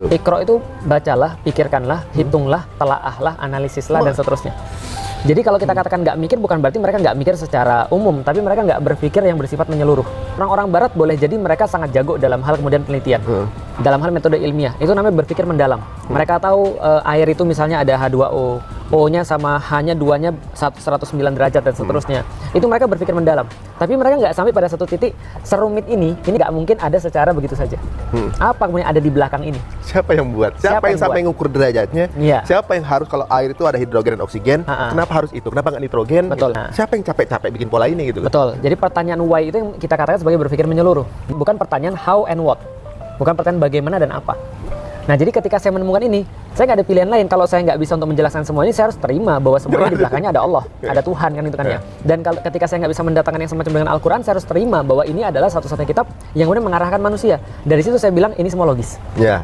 Iqra itu bacalah, pikirkanlah, hitunglah, telaahlah, analisislah, dan seterusnya. Jadi kalau kita katakan nggak mikir, bukan berarti mereka nggak mikir secara umum, tapi mereka nggak berpikir yang bersifat menyeluruh. Orang-orang barat boleh jadi mereka sangat jago dalam hal kemudian penelitian, dalam hal metode ilmiah, itu namanya berpikir mendalam. Mereka tahu air itu misalnya ada H2O, O-nya sama H-nya 2-nya 109 derajat dan seterusnya. Itu mereka berpikir mendalam. Tapi mereka nggak sampai pada satu titik serumit ini nggak mungkin ada secara begitu saja. Apa kemudian ada di belakang ini? Siapa yang buat? Siapa yang sampai ngukur derajatnya? Iya. Siapa yang harus kalau air itu ada hidrogen dan oksigen? Kenapa harus itu? Kenapa nggak nitrogen? Betul. Gitu. Siapa yang capek-capek bikin pola ini gitu? Betul. Jadi pertanyaan why itu yang kita katakan sebagai berpikir menyeluruh. Bukan pertanyaan how and what. Bukan pertanyaan bagaimana dan apa. Nah, jadi ketika saya menemukan ini, saya nggak ada pilihan lain. Kalau saya nggak bisa untuk menjelaskan semua ini, saya harus terima bahwa semuanya di belakangnya ada Allah, ada Tuhan, kan itu kan ya. Dan kalau ketika saya nggak bisa mendatangkan yang semacam dengan Al-Quran, saya harus terima bahwa ini adalah satu-satunya kitab yang kemudian mengarahkan manusia. Dari situ saya bilang ini semua logis. Ya.